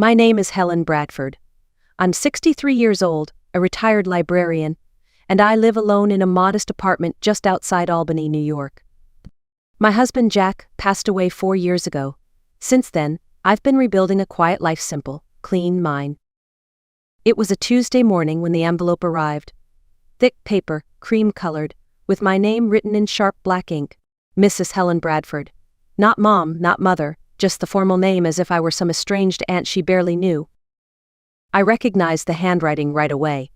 My name is Helen Bradford. I'm 63 years old, a retired librarian, and I live alone in a modest apartment just outside Albany, New York. My husband Jack passed away 4 years ago. Since then, I've been rebuilding a quiet life, simple, clean mine. It was a Tuesday morning when the envelope arrived. Thick paper, cream-colored, with my name written in sharp black ink. Mrs. Helen Bradford. Not mom, not mother, just the formal name, as if I were some estranged aunt she barely knew. I recognized the handwriting right away.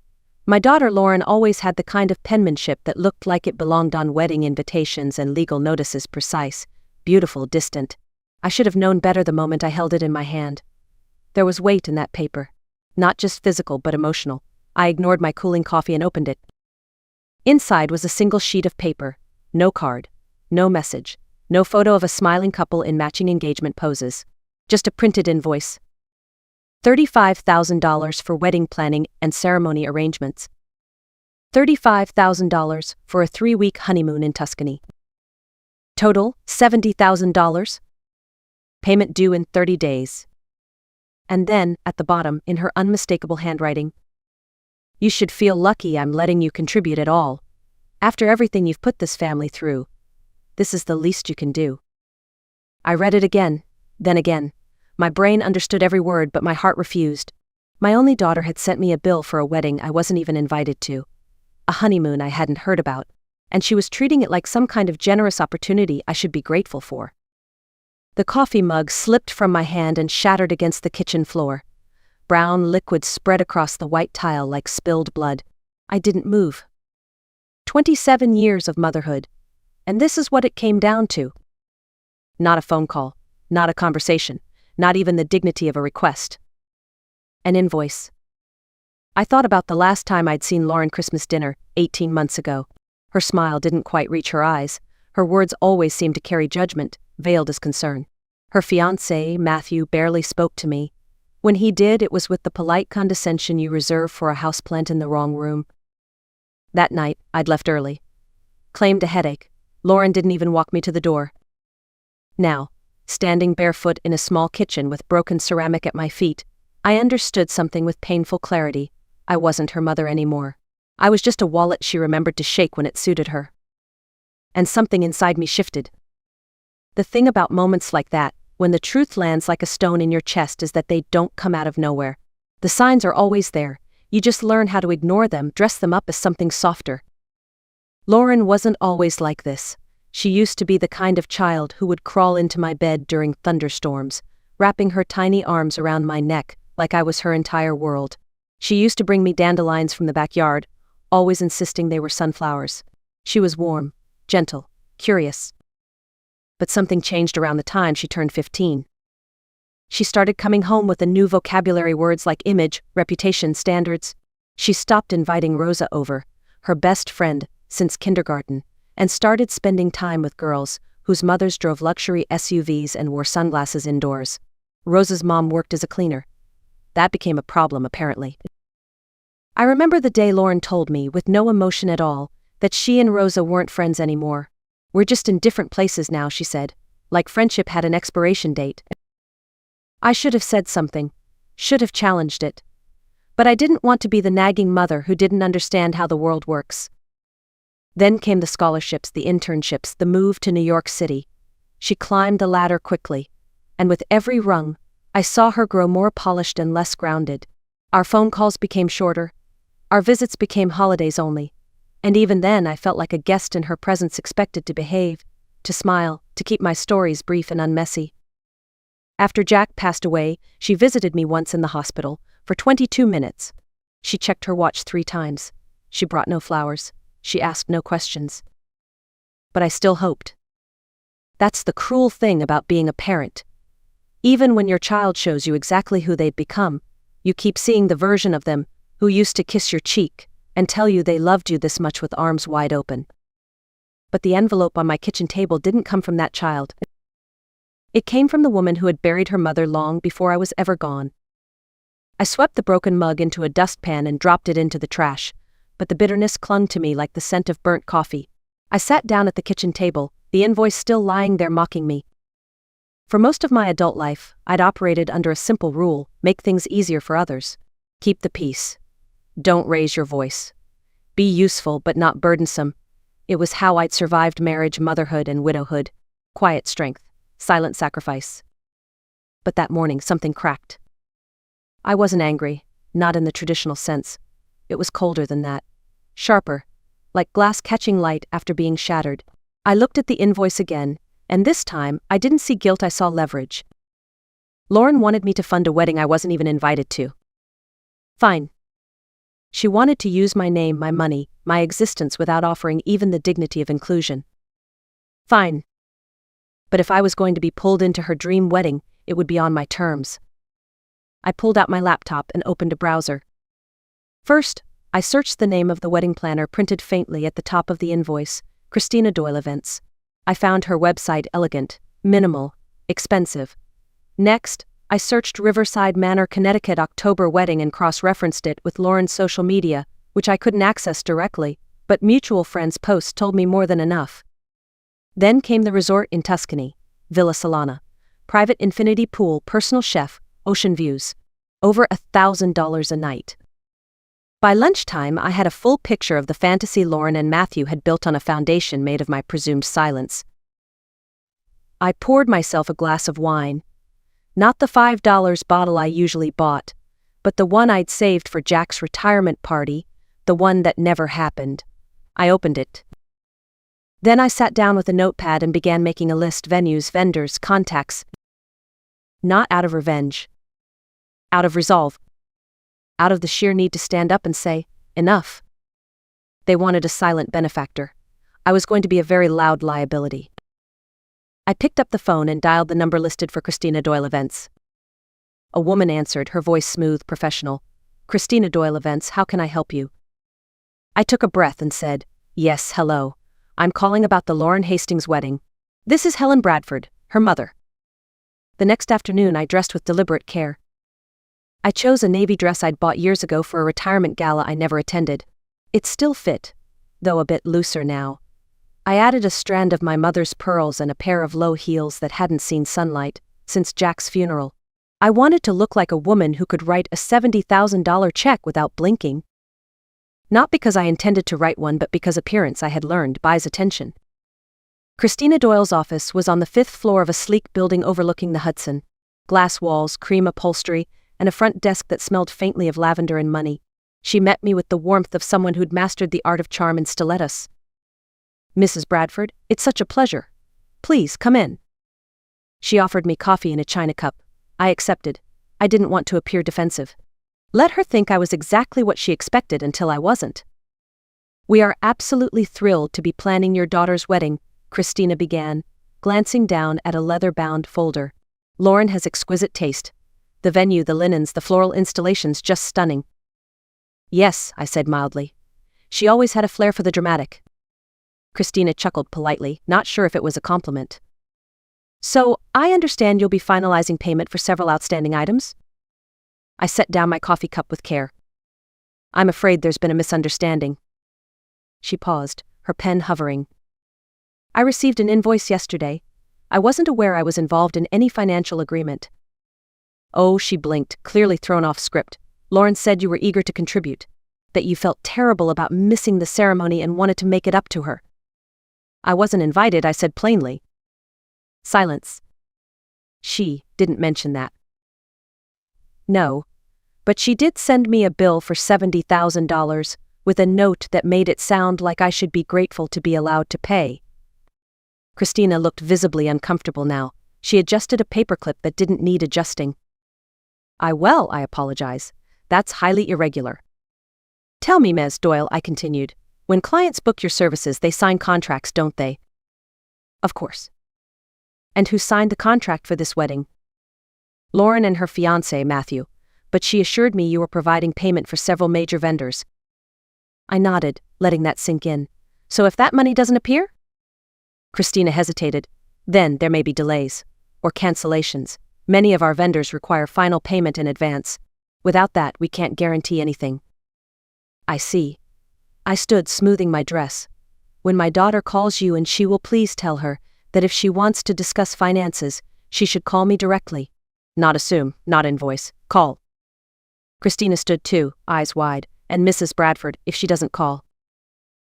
My daughter Lauren always had the kind of penmanship that looked like it belonged on wedding invitations and legal notices, precise, beautiful, distant. I should have known better the moment I held it in my hand. There was weight in that paper. Not just physical but emotional. I ignored my cooling coffee and opened it. Inside was a single sheet of paper. No card. No message. No photo of a smiling couple in matching engagement poses. Just a printed invoice. $35,000 for wedding planning and ceremony arrangements. $35,000 for a 3-week honeymoon in Tuscany. Total, $70,000. Payment due in 30 days. And then, at the bottom, in her unmistakable handwriting, "You should feel lucky I'm letting you contribute at all. After everything you've put this family through, this is the least you can do." I read it again, then again. My brain understood every word, but my heart refused. My only daughter had sent me a bill for a wedding I wasn't even invited to. A honeymoon I hadn't heard about, and she was treating it like some kind of generous opportunity I should be grateful for. The coffee mug slipped from my hand and shattered against the kitchen floor. Brown liquid spread across the white tile like spilled blood. I didn't move. 27 years of motherhood. And this is what it came down to. Not a phone call, not a conversation, not even the dignity of a request. An invoice. I thought about the last time I'd seen Lauren Christmas dinner, 18 months ago. Her smile didn't quite reach her eyes. Her words always seemed to carry judgment, veiled as concern. Her fiancé, Matthew, barely spoke to me. When he did, it was with the polite condescension you reserve for a houseplant in the wrong room. That night, I'd left early. Claimed a headache. Lauren didn't even walk me to the door. Now, standing barefoot in a small kitchen with broken ceramic at my feet, I understood something with painful clarity. I wasn't her mother anymore. I was just a wallet she remembered to shake when it suited her. And something inside me shifted. The thing about moments like that, when the truth lands like a stone in your chest, is that they don't come out of nowhere. The signs are always there. You just learn how to ignore them, dress them up as something softer. Lauren wasn't always like this. She used to be the kind of child who would crawl into my bed during thunderstorms, wrapping her tiny arms around my neck like I was her entire world. She used to bring me dandelions from the backyard, always insisting they were sunflowers. She was warm, gentle, curious. But something changed around the time she turned 15. She started coming home with a new vocabulary, words like image, reputation, standards. She stopped inviting Rosa over, her best friend since kindergarten, and started spending time with girls whose mothers drove luxury SUVs and wore sunglasses indoors. Rosa's mom worked as a cleaner. That became a problem, apparently. I remember the day Lauren told me, with no emotion at all, that she and Rosa weren't friends anymore. "We're just in different places now," she said, like friendship had an expiration date. I should have said something, should have challenged it. But I didn't want to be the nagging mother who didn't understand how the world works. Then came the scholarships, the internships, the move to New York City. She climbed the ladder quickly, and with every rung, I saw her grow more polished and less grounded. Our phone calls became shorter. Our visits became holidays only. And even then I felt like a guest in her presence, expected to behave, to smile, to keep my stories brief and unmessy. After Jack passed away, she visited me once in the hospital, for 22 minutes. She checked her watch 3 times. She brought no flowers. She asked no questions. But I still hoped. That's the cruel thing about being a parent. Even when your child shows you exactly who they've become, you keep seeing the version of them who used to kiss your cheek and tell you they loved you this much with arms wide open. But the envelope on my kitchen table didn't come from that child. It came from the woman who had buried her mother long before I was ever gone. I swept the broken mug into a dustpan and dropped it into the trash, but the bitterness clung to me like the scent of burnt coffee. I sat down at the kitchen table, the invoice still lying there mocking me. For most of my adult life, I'd operated under a simple rule: make things easier for others. Keep the peace. Don't raise your voice. Be useful but not burdensome. It was how I'd survived marriage, motherhood, and widowhood. Quiet strength, silent sacrifice. But that morning, something cracked. I wasn't angry, not in the traditional sense. It was colder than that. Sharper, like glass catching light after being shattered. I looked at the invoice again, and this time, I didn't see guilt, I saw leverage. Lauren wanted me to fund a wedding I wasn't even invited to. Fine. She wanted to use my name, my money, my existence without offering even the dignity of inclusion. Fine. But if I was going to be pulled into her dream wedding, it would be on my terms. I pulled out my laptop and opened a browser. First, I searched the name of the wedding planner printed faintly at the top of the invoice, Christina Doyle Events. I found her website elegant, minimal, expensive. Next, I searched Riverside Manor, Connecticut October wedding and cross-referenced it with Lauren's social media, which I couldn't access directly, but mutual friends' posts told me more than enough. Then came the resort in Tuscany, Villa Solana. Private infinity pool, personal chef, ocean views. Over $1,000 a night. By lunchtime, I had a full picture of the fantasy Lauren and Matthew had built on a foundation made of my presumed silence. I poured myself a glass of wine. Not the $5 bottle I usually bought, but the one I'd saved for Jack's retirement party, the one that never happened. I opened it. Then I sat down with a notepad and began making a list: venues, vendors, contacts. Not out of revenge. Out of resolve. Out of the sheer need to stand up and say, enough. They wanted a silent benefactor. I was going to be a very loud liability. I picked up the phone and dialed the number listed for Christina Doyle Events. A woman answered, her voice smooth, professional. Christina Doyle Events, how can I help you? I took a breath and said, yes, hello. I'm calling about the Lauren Hastings wedding. This is Helen Bradford, her mother. The next afternoon I dressed with deliberate care. I chose a navy dress I'd bought years ago for a retirement gala I never attended. It still fit, though a bit looser now. I added a strand of my mother's pearls and a pair of low heels that hadn't seen sunlight since Jack's funeral. I wanted to look like a woman who could write a $70,000 check without blinking. Not because I intended to write one, but because appearance, I had learned, buys attention. Christina Doyle's office was on the 5th floor of a sleek building overlooking the Hudson. Glass walls, cream upholstery, and a front desk that smelled faintly of lavender and money. She met me with the warmth of someone who'd mastered the art of charm and stilettos. Mrs. Bradford, it's such a pleasure. Please, come in. She offered me coffee in a china cup. I accepted. I didn't want to appear defensive. Let her think I was exactly what she expected until I wasn't. We are absolutely thrilled to be planning your daughter's wedding, Christina began, glancing down at a leather-bound folder. Lauren has exquisite taste. The venue, the linens, the floral installations, just stunning. Yes, I said mildly. She always had a flair for the dramatic. Christina chuckled politely, not sure if it was a compliment. So, I understand you'll be finalizing payment for several outstanding items? I set down my coffee cup with care. I'm afraid there's been a misunderstanding. She paused, her pen hovering. I received an invoice yesterday. I wasn't aware I was involved in any financial agreement. Oh, she blinked, clearly thrown off script. Lauren said you were eager to contribute, that you felt terrible about missing the ceremony and wanted to make it up to her. I wasn't invited, I said plainly. Silence. She didn't mention that. No, but she did send me a bill for $70,000 with a note that made it sound like I should be grateful to be allowed to pay. Christina looked visibly uncomfortable now. She adjusted a paperclip that didn't need adjusting. I apologize. That's highly irregular. Tell me, Ms. Doyle, I continued. When clients book your services, they sign contracts, don't they? Of course. And who signed the contract for this wedding? Lauren and her fiancé, Matthew, but she assured me you were providing payment for several major vendors. I nodded, letting that sink in. So if that money doesn't appear? Christina hesitated. Then there may be delays. Or cancellations. Many of our vendors require final payment in advance. Without that, we can't guarantee anything. I see. I stood smoothing my dress. When my daughter calls you, and she will please tell her that if she wants to discuss finances, She should call me directly. Not assume, not invoice, call. Christina stood too, eyes wide, and Mrs. Bradford, if she doesn't call,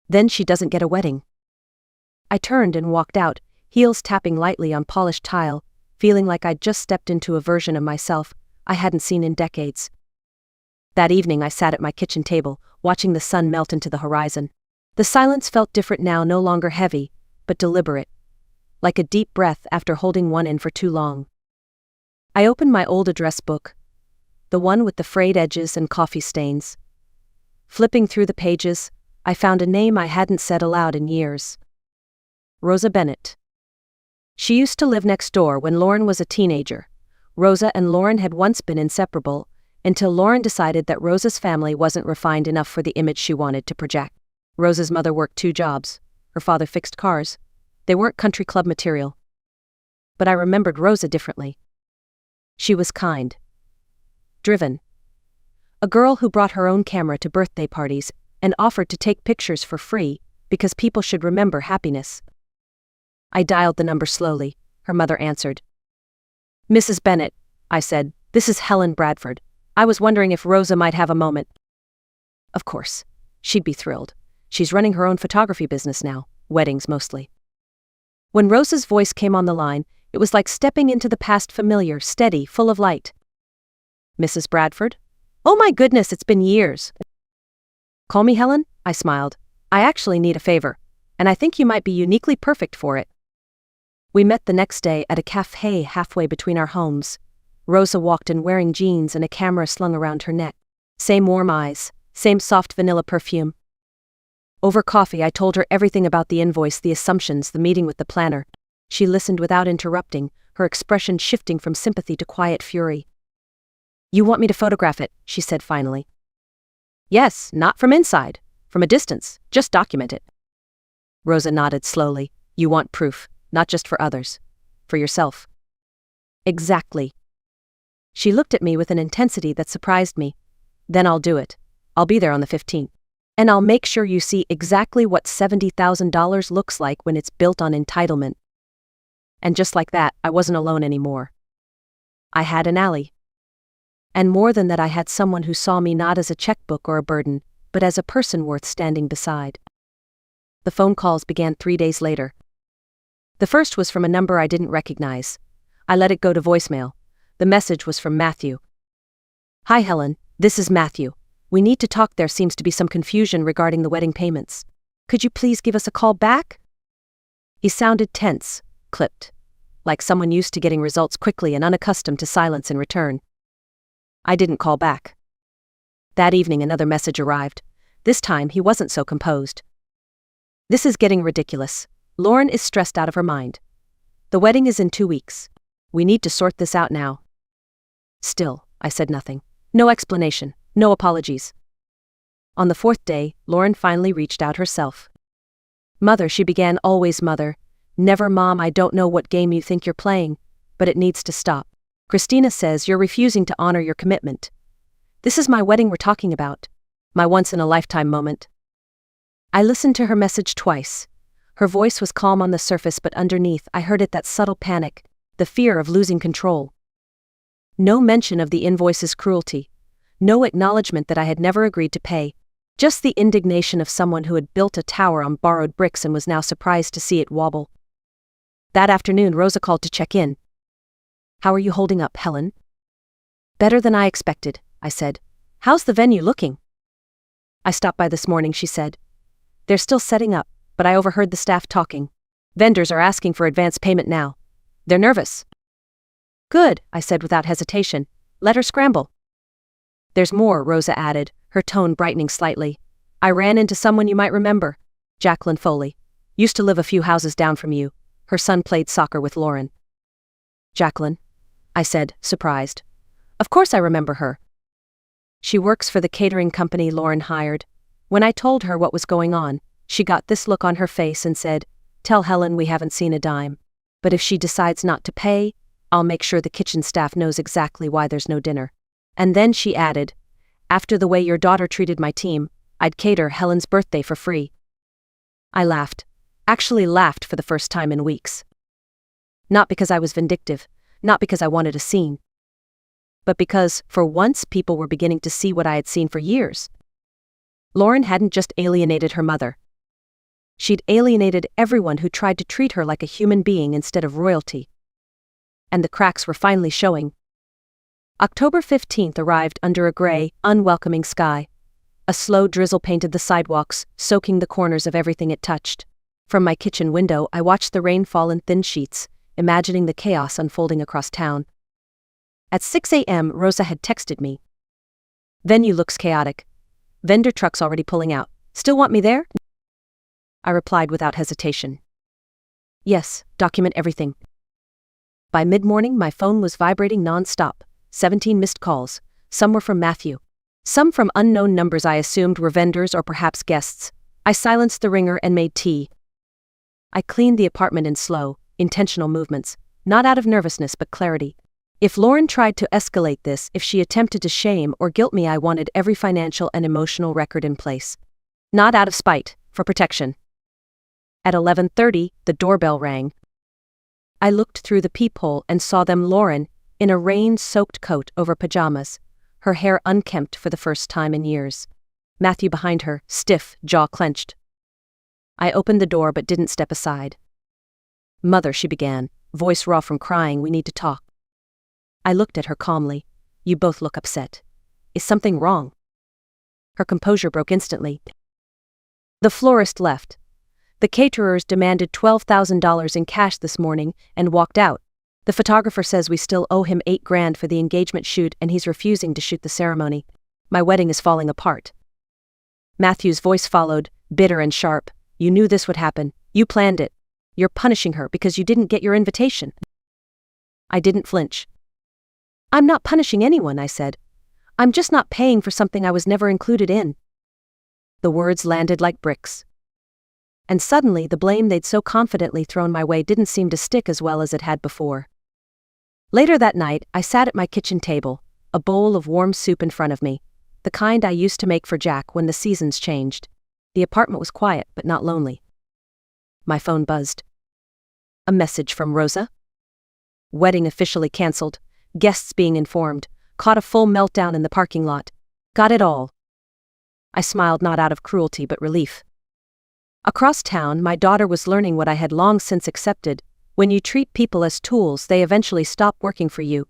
then she doesn't get a wedding. I turned and walked out, heels tapping lightly on polished tile, feeling like I'd just stepped into a version of myself I hadn't seen in decades. That evening I sat at my kitchen table, watching the sun melt into the horizon. The silence felt different now, no longer heavy, but deliberate, like a deep breath after holding one in for too long. I opened my old address book, the one with the frayed edges and coffee stains. Flipping through the pages, I found a name I hadn't said aloud in years. Rosa Bennett. She used to live next door when Lauren was a teenager. Rosa and Lauren had once been inseparable, until Lauren decided that Rosa's family wasn't refined enough for the image she wanted to project. Rosa's mother worked 2 jobs. Her father fixed cars. They weren't country club material. But I remembered Rosa differently. She was kind. Driven. A girl who brought her own camera to birthday parties and offered to take pictures for free because people should remember happiness. I dialed the number slowly. Her mother answered. Mrs. Bennett, I said, this is Helen Bradford. I was wondering if Rosa might have a moment. Of course. She'd be thrilled. She's running her own photography business now, weddings mostly. When Rosa's voice came on the line, it was like stepping into the past, familiar, steady, full of light. Mrs. Bradford? Oh my goodness, it's been years. Call me Helen? I smiled. I actually need a favor, and I think you might be uniquely perfect for it. We met the next day at a cafe halfway between our homes. Rosa walked in wearing jeans and a camera slung around her neck. Same warm eyes, same soft vanilla perfume. Over coffee I told her everything about the invoice, the assumptions, the meeting with the planner. She listened without interrupting, her expression shifting from sympathy to quiet fury. You want me to photograph it, she said finally. Yes, not from inside, from a distance, just document it. Rosa nodded slowly. You want proof, not just for others, for yourself. Exactly. She looked at me with an intensity that surprised me. Then I'll do it. I'll be there on the 15th. And I'll make sure you see exactly what $70,000 looks like when it's built on entitlement. And just like that, I wasn't alone anymore. I had an ally. And more than that, I had someone who saw me not as a checkbook or a burden, but as a person worth standing beside. The phone calls began 3 days later. The first was from a number I didn't recognize. I let it go to voicemail. The message was from Matthew. Hi Helen, this is Matthew. We need to talk. There seems to be some confusion regarding the wedding payments. Could you please give us a call back? He sounded tense, clipped, like someone used to getting results quickly and unaccustomed to silence in return. I didn't call back. That evening another message arrived. This time he wasn't so composed. This is getting ridiculous. Lauren is stressed out of her mind. The wedding is in 2 weeks. We need to sort this out now. Still, I said nothing. No explanation, no apologies. On the 4th day, Lauren finally reached out herself. Mother, she began, always mother. Never mom, I don't know what game you think you're playing, but it needs to stop. Christina says you're refusing to honor your commitment. This is my wedding we're talking about. My once-in-a-lifetime moment. I listened to her message twice. Her voice was calm on the surface, but underneath I heard that subtle panic, the fear of losing control. No mention of the invoice's cruelty. No acknowledgement that I had never agreed to pay. Just the indignation of someone who had built a tower on borrowed bricks and was now surprised to see it wobble. That afternoon Rosa called to check in. How are you holding up, Helen? Better than I expected, I said. How's the venue looking? I stopped by this morning, she said. They're still setting up, but I overheard the staff talking. Vendors are asking for advance payment now. They're nervous. Good, I said without hesitation. Let her scramble. There's more, Rosa added, her tone brightening slightly. I ran into someone you might remember. Jacqueline Foley. Used to live a few houses down from you. Her son played soccer with Lauren. Jacqueline? I said, surprised. Of course I remember her. She works for the catering company Lauren hired. When I told her what was going on, she got this look on her face and said, Tell Helen we haven't seen a dime. But if she decides not to pay, I'll make sure the kitchen staff knows exactly why there's no dinner. And then she added, After the way your daughter treated my team, I'd cater Helen's birthday for free. I laughed. Actually laughed for the first time in weeks. Not because I was vindictive, Not because I wanted a scene, but because, for once, people were beginning to see what I had seen for years. Lauren hadn't just alienated her mother. She'd alienated everyone who tried to treat her like a human being instead of royalty. And the cracks were finally showing. October 15th arrived under a gray, unwelcoming sky. A slow drizzle painted the sidewalks, soaking the corners of everything it touched. From my kitchen window, I watched the rain fall in thin sheets, imagining the chaos unfolding across town. At 6 a.m., Rosa had texted me. "Venue looks chaotic. Vendor trucks already pulling out. Still want me there?" I replied without hesitation. "Yes, document everything." By mid-morning, my phone was vibrating non-stop. 17 missed calls. Some were from Matthew. Some from unknown numbers I assumed were vendors or perhaps guests. I silenced the ringer and made tea. I cleaned the apartment in slow, intentional movements, not out of nervousness but clarity. If Lauren tried to escalate this, if she attempted to shame or guilt me, I wanted every financial and emotional record in place. Not out of spite, for protection. At 11:30, the doorbell rang. I looked through the peephole and saw them Lauren, in a rain-soaked coat over pajamas, her hair unkempt for the first time in years. Matthew behind her, stiff, jaw clenched. I opened the door but didn't step aside. "Mother," she began, voice raw from crying, "we need to talk." I looked at her calmly. "You both look upset. Is something wrong?" Her composure broke instantly. The florist left. The caterers demanded $12,000 in cash this morning and walked out. The photographer says we still owe him $8,000 for the engagement shoot and he's refusing to shoot the ceremony. My wedding is falling apart. Matthew's voice followed, bitter and sharp. "You knew this would happen. You planned it. You're punishing her because you didn't get your invitation." I didn't flinch. "I'm not punishing anyone," I said. "I'm just not paying for something I was never included in." The words landed like bricks. And suddenly the blame they'd so confidently thrown my way didn't seem to stick as well as it had before. Later that night, I sat at my kitchen table, a bowl of warm soup in front of me, the kind I used to make for Jack when the seasons changed. The apartment was quiet but not lonely. My phone buzzed. A message from Rosa? Wedding officially cancelled, guests being informed, caught a full meltdown in the parking lot. Got it all. I smiled, not out of cruelty but relief. Across town, my daughter was learning what I had long since accepted: when you treat people as tools, they eventually stop working for you.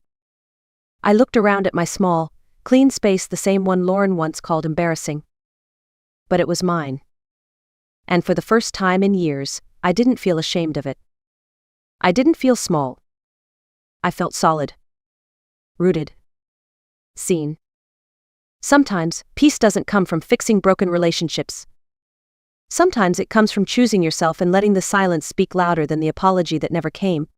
I looked around at my small, clean space, the same one Lauren once called embarrassing. But it was mine. And for the first time in years, I didn't feel ashamed of it. I didn't feel small. I felt solid. Rooted. Seen. Sometimes, peace doesn't come from fixing broken relationships. Sometimes it comes from choosing yourself and letting the silence speak louder than the apology that never came.